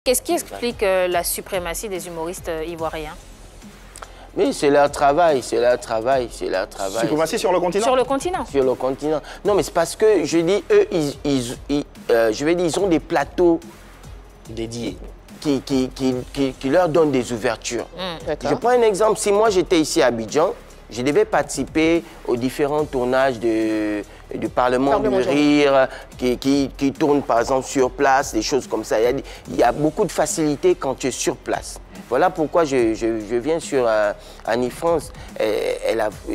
Qu'est-ce qui explique la suprématie des humoristes ivoiriens? Mais c'est leur travail, c'est leur travail, c'est leur travail. Suprématie sur le continent? Sur le continent. Sur le continent. Non, mais c'est parce que, je dis, eux, ils ont des plateaux dédiés qui leur donnent des ouvertures. Je prends un exemple. Si moi, j'étais ici à Abidjan, je devais participer aux différents tournages du Parlement du Rire qui tournent par exemple sur place, des choses comme ça. Il y a beaucoup de facilité quand tu es sur place. Voilà pourquoi je viens sur Annie France.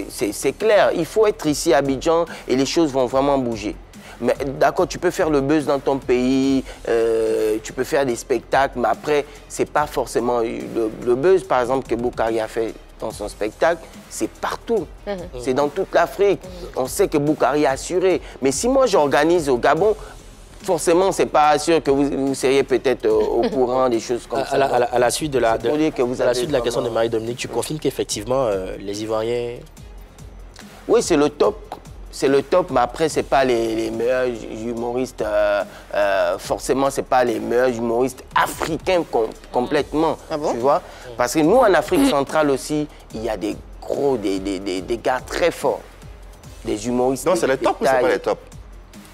C'est clair, il faut être ici à Abidjan et les choses vont vraiment bouger. Mais d'accord, tu peux faire le buzz dans ton pays, tu peux faire des spectacles, mais après, c'est pas forcément le buzz, par exemple, que Boukari a fait dans son spectacle, c'est partout. C'est dans toute l'Afrique. On sait que Boukari a assuré. Mais si moi, j'organise au Gabon, forcément, c'est pas sûr que vous seriez peut-être au courant des choses comme ça. À la suite de la question de vraiment... Marie-Dominique, tu confirmes qu'effectivement, les Ivoiriens... Oui, c'est le top. C'est le top, mais après, ce n'est pas les meilleurs humoristes. Forcément, ce n'est pas les meilleurs humoristes africains complètement. Ah bon? Tu vois? Parce que nous, en Afrique centrale aussi, il y a des gros, des gars très forts. Des humoristes. Non, c'est les tops ou c'est pas les tops?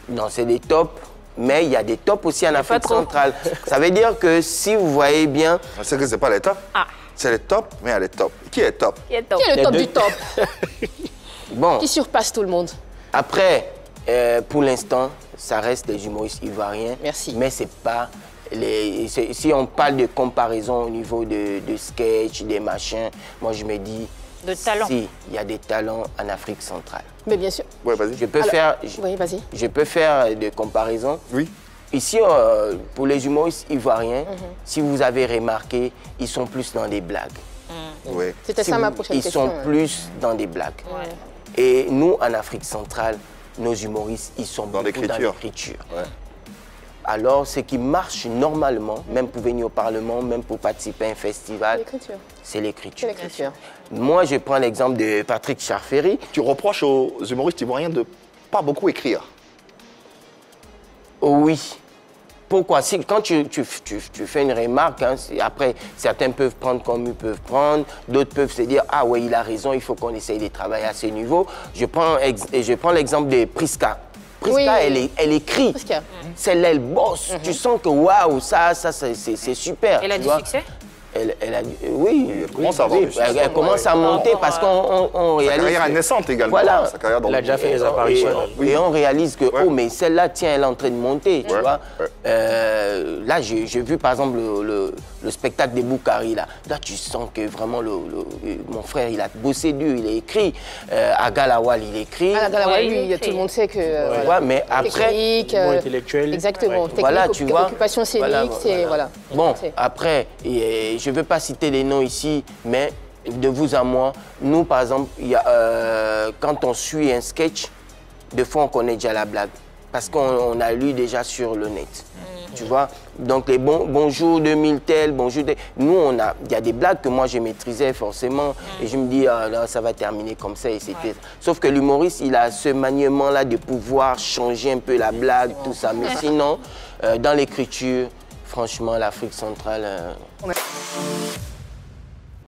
Non, c'est des tops. Mais il y a des tops aussi en Afrique centrale. Ça veut dire que si vous voyez bien... C'est que ce n'est pas les tops. Ah. C'est les tops, mais il y a les tops. Qui est top? Qui est top? Qui est le top du top? Bon. Qui surpasse tout le monde? Après, pour l'instant, ça reste les humoristes ivoiriens. Merci. Mais c'est pas les... Si on parle de comparaison au niveau de sketch, des machins, moi je me dis... De talent. Si, il y a des talents en Afrique centrale. Mais bien sûr. Ouais, vas-y. Je peux faire... Oui, vas-y. Je peux faire des comparaisons. Oui. Ici, pour les humoristes ivoiriens, si vous avez remarqué, ils sont plus dans des blagues. Oui. C'était ça ma prochaine question. Ils sont plus dans des blagues. Ouais. Et nous, en Afrique centrale, nos humoristes, ils sont dans l'écriture. Ouais. Alors, ce qui marche normalement, même pour venir au Parlement, même pour participer à un festival, c'est l'écriture. Moi, je prends l'exemple de Patrick Charféry. Tu reproches aux humoristes ivoiriens de pas beaucoup écrire? Oh oui. Pourquoi? Quand tu fais une remarque, hein, après, certains peuvent prendre comme ils peuvent prendre, d'autres peuvent se dire « Ah ouais, il a raison, il faut qu'on essaye de travailler à ce niveau ». Je prends l'exemple de Priska. Priska, oui. elle écrit. Celle-là, elle bosse. Tu sens que waouh, ça c'est super. Elle a du succès? Oui, elle commence à monter parce qu'on réalise... Sa carrière est naissante également. Voilà. Sa carrière Elle a déjà fait des apparitions. Et on réalise que, oh, mais celle-là, tiens, elle est en train de monter, tu vois. Là, j'ai vu, par exemple, le spectacle de Boukari, là. Là, tu sens que vraiment, mon frère, il a bossé dur, il a écrit. Agalawal, il écrit. Agalawal, oui, tout le monde sait que... Ouais, mais après... intellectuel. Exactement. Voilà, tu vois. Occupation scénique, c'est... Voilà. Bon, après... Je ne veux pas citer les noms ici, mais de vous à moi, nous, par exemple, quand on suit un sketch, des fois, on connaît déjà la blague. Parce qu'on a lu déjà sur le net. Tu vois? Donc, les bonjour 2000 tel, bonjour... Nous, il y a des blagues que moi, je maîtrisais forcément. Et je me dis, ah, là, ça va terminer comme ça. Et sauf que l'humoriste, il a ce maniement-là de pouvoir changer un peu la blague, tout ça. Mais sinon, dans l'écriture, franchement, l'Afrique centrale...